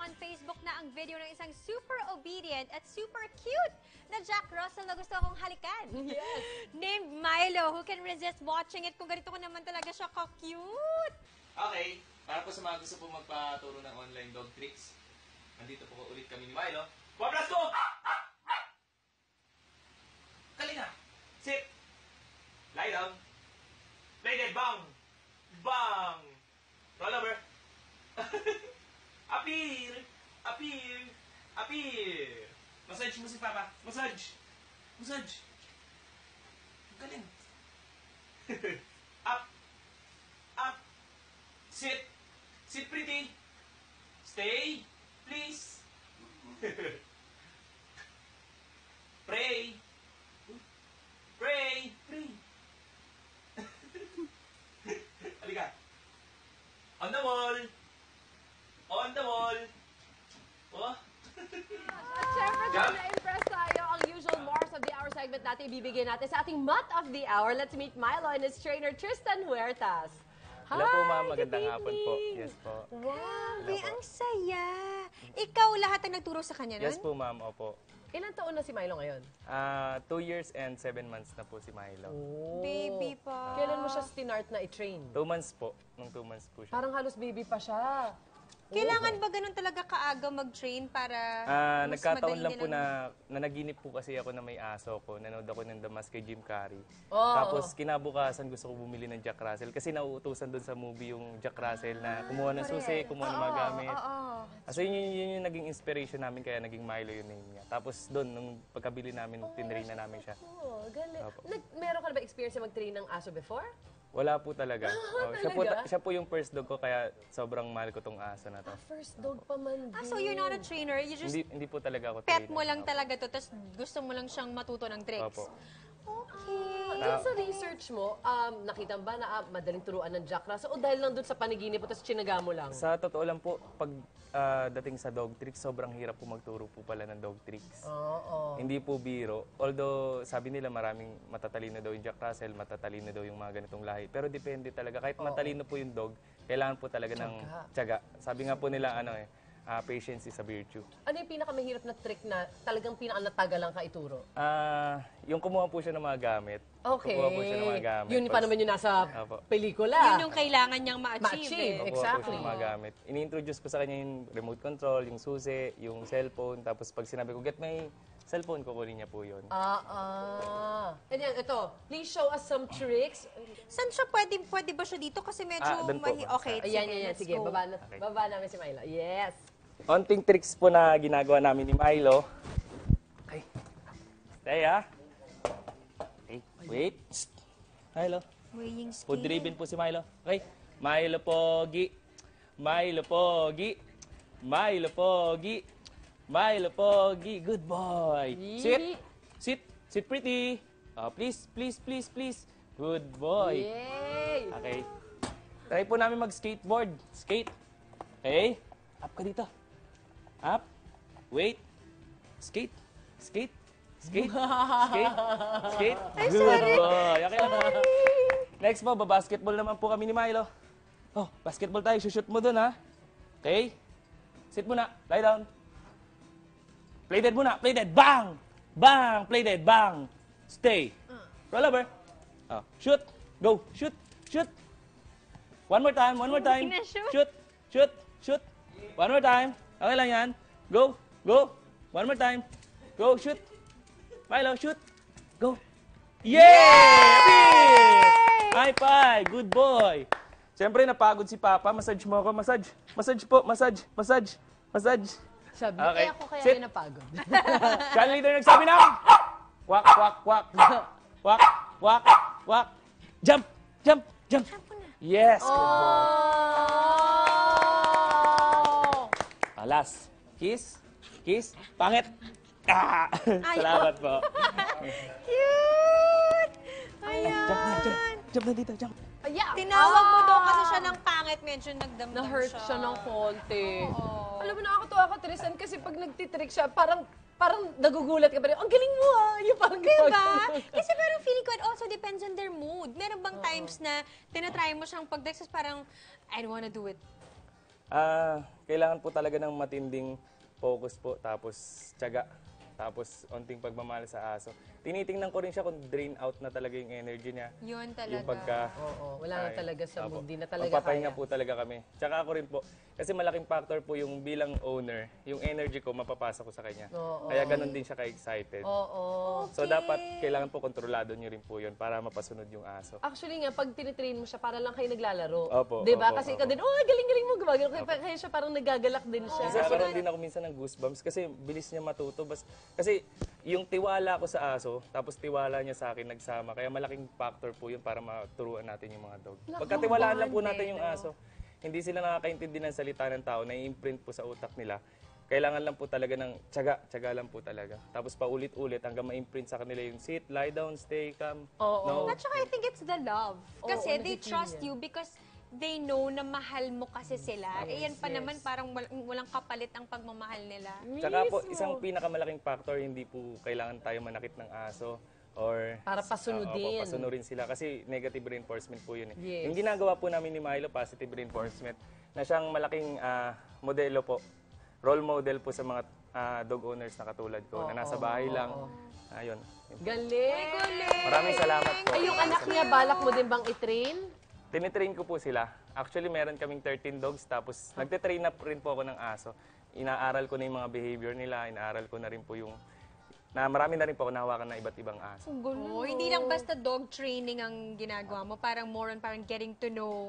on Facebook na ang video ng isang super obedient at super cute na Jack Russell na gusto akong halikan. Yes. Named Milo, who can resist watching it kung ganito ko naman talaga siya ka-cute. Okay, para po sa mga gusto po magpaturo ng online dog tricks, nandito po ulit kami ni Milo. Wabras ko! Kalinga! Sit! Lie down! Play dead! Bang! Bang! Roll over! Appear! Appear! Appear! Massage mo si Papa! Massage! Massage! Galing! Up! Up! Sit! Sit pretty! Stay! Please! Pray! Pray! Pray! Halika! On the wall! On the wall! Oh! At syempre, kung na-impress tayo, ang usual Mars of the Hour segment natin ibibigay natin sa ating Mutt of the Hour. Let's meet Milo and his trainer, Tristan Huertas. Hi, Hello po ma'am, good magandang hapon po. evening. Yes po. Wow, Hello po. ang saya. Ikaw lahat ang nagturo sa kanya nun? Yes po ma'am, opo. Ilan taon na si Milo ngayon? 2 years and 7 months na po si Milo. Baby pa. Kailan mo siya stinart na i-train? 2 months po, nung 2 months po siya. Parang halos baby pa siya. Kailangan ba ganun talaga kaaga mag-train para mas Nagkataon madali lang po nilang- na nanaginip po kasi ako na may aso ko. Nanood ako ng The Mask kay Jim Carrey. Oo. Tapos kinabukasan gusto ko bumili ng Jack Russell kasi nauutusan doon sa movie yung Jack Russell na kumuha ng susi, kumuha ng mga gamit. So yun yung naging inspiration namin kaya naging Milo yung name niya. Tapos doon, nung pagkabili namin, tinrain na namin siya. Oh, galing. Opo. Meron ka na ba experience na mag-train ng aso before? Wala po talaga. Oh, Talaga? siya po yung first dog ko kaya sobrang mahal ko tong aso na to. First dog pa man din. So you're not a trainer, you just Hindi po talaga ako pet trainer. mo lang Opo. talaga to, tapos gusto mo lang siyang matuto ng tricks. Opo. Okay. Dun sa research mo, nakita ba na madaling turuan ng Jack Russell o dahil lang dun sa paniginip mo tapos chinaga mo lang? Sa totoo lang po, pag dating sa dog tricks, sobrang hirap po magturo po pala ng dog tricks. Oo. Hindi po biro. Although sabi nila maraming matatalino daw yung Jack Russell, matatalino daw yung mga ganitong lahi. Pero depende talaga. Kahit matalino po yung dog, kailangan po talaga ng tiyaga. Sabi nga po nila, patience is a virtue. Ano yung pinakamahirap na trick na talagang pinakanatagal lang ka ituro? Yung kumuha po siya ng mga gamit. Okay. Kumuha po siya ng mga gamit. Yun pa naman yung nasa Opo. pelikula. Yun yung kailangan niyang ma-achieve. Ma-achieve. eh. Nakuha Exactly. po siya ng mga gamit. Ini-introduce ko sa kanya yung remote control, yung susi, yung cellphone. Tapos pag sinabi ko, get my cellphone, kukunin niya po yun. And yan, ito. Please show us some tricks. Saan siya pwede ba siya dito? Kasi medyo doon po. Okay, Ayan, sige, yan. let's Sige, go. baba namin si Milo. Yes. Onting tricks po na ginagawa namin ni Milo. Okay. Stay, Okay, wait. Shh. Milo. Weighing scale. Food driven po si Milo. Okay. Milo Pogi. Milo Pogi. Milo Pogi. Milo Pogi. Good boy. Sit. Sit. Sit pretty. Please, please, please, please. Good boy. Yay! Okay. Try po namin mag-skateboard. Skate. Okay. Up ka dito. Up. Wait. Skate. Skate. Skate. Skate. Skate. Good boy. Okay lang. Next po, basketball naman po kami ni Milo. Oh, basketball tayo. Shoot mo dun, ha? Okay. Sit muna. Lie down. Play dead muna. Play dead. Bang! Bang! Play dead. Bang! Stay. Roll over. Oh, shoot. Go. Shoot. Shoot. One more time. One more time. Pinashoot. Shoot. Shoot. Shoot. One more time. Okay lang yan. Go. Go. One more time. Go. Shoot. Milo, shoot. Go. Yeah! High five. Good boy. Siyempre, napagod si Papa. Massage mo ako. Massage. Massage po. Massage. Massage. Massage. Sabi, Okay. ako kaya Sit. yun napagod. Channel leader nagsabi na. Wak, wak, wak. Wak, wak, wak. Jump, jump, jump. Yes. Good boy. Oh! Last. Kiss. Kiss. Pangit. Salamat po. Cute! Ayan. Jump na, jump. Jump na dito, jump. Ayan. Tinawag mo daw kasi siya ng pangit, medyo nagdamdam Na-hurt siya. siya ng konti. Oo. Alam mo, nakakatuwa ka, Tristan, kasi pag nagtitrick siya, parang nagugulat ka pa rin. Ang galing mo Yung parang Diba? Kasi parang feeling ko it also depends on their mood. Meron bang times na tinatry mo siyang pag-dex, parang, I don't wanna do it. Kailangan po talaga ng matinding focus po, tapos tiyaga, tapos onting pagmamahal sa aso. Tinitingnan ko rin siya kung drain out na talaga yung energy niya. Yun talaga. Yung pagka... Oo, wala na Ay, talaga sa opo. mood. Di na talaga Magpapahinga kaya. po talaga kami. Tsaka ako rin po, kasi malaking factor po yung bilang owner, yung energy ko mapapasa ko sa kanya. Oo. Kaya ganun din siya ka-excited. Oo. So dapat kailangan po kontrolado nyo rin po yun para mapasunod yung aso. Actually nga, pag tinitrain mo siya, para lang kayo naglalaro. Opo, Diba? opo, Kasi opo. ikaw din, oh, galing-galing mo gumagano. Kaya siya parang nagagalak din siya. Nagkakaroon din ako minsan ng goosebumps kasi bilis niya matuto. Kasi yung tiwala ko sa aso, tapos tiwala niya sa akin nagsama. Kaya malaking factor po yun para maturuan natin yung mga dog. Pagkatiwalaan lang po natin yung aso, hindi sila nakakaintindi ng salita ng tao, na-imprint po sa utak nila. Kailangan lang po talaga ng tiyaga lang po talaga. Tapos paulit-ulit hanggang ma-imprint sa kanila yung sit, lie down, stay calm. Oo. No. At saka I think it's the love. Kasi Oo, they nakikita trust niya. you because they know na mahal mo kasi sila. Eh yan pa yes. naman parang walang kapalit ang pagmamahal nila. Tsaka po, isang pinakamalaking factor, hindi po kailangan tayo manakit ng aso or Para pasunodin. pasunurin sila kasi negative reinforcement po yun. Yes. Yung ginagawa po namin ni Milo, positive reinforcement, na siyang malaking modelo po, role model po sa mga dog owners na katulad ko, na nasa bahay lang. Ayun. Galing. Maraming salamat po. Ay, yung anak niya, balak mo din bang i-train? Tinitrain ko po sila. Actually, meron kaming 13 dogs, tapos nagtitrain na rin po ako ng aso. Inaaral ko na yung mga behavior nila, inaaral ko na rin po yung, na marami na rin po ako nahawakan na iba't ibang aso. Oh, hindi lang basta dog training ang ginagawa mo, parang more on parang getting to know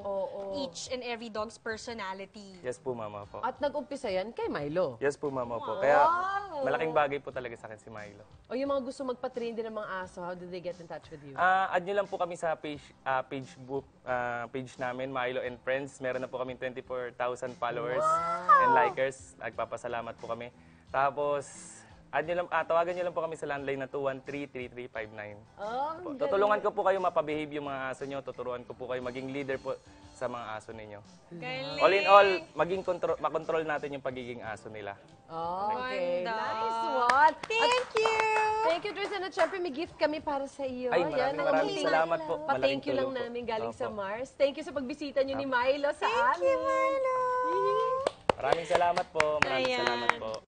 each and every dog's personality. Yes po, mama po. At nag-umpisa yan kay Milo. Yes po, mama po. Kaya malaking bagay po talaga sa akin si Milo. O yung mga gusto magpa-train din ng mga aso, how did they get in touch with you? Add nyo lang po kami sa page namin, Milo and Friends. Meron na po kami 24,000 followers and likers. Nagpapasalamat po kami. Tapos, tawagan nyo lang po kami sa landline na 213-3359. Oh, Tutulungan ko po kayo mapabehave yung mga aso nyo. Tuturuan ko po kayo maging leader po sa mga aso ninyo. Galing. All in all, makontrol natin yung pagiging aso nila. Okay, Ganda. nice one. Thank you! Thank you, Tristan. At syempre, may gift kami para sa iyo. Ay, maraming salamat po. Pa-thank Malaking you lang tulong po. namin galing sa Opo. Mars. Thank you sa pagbisita nyo ni Milo sa amin. Thank you, Milo! Maraming salamat po. Maraming Ayan. salamat po.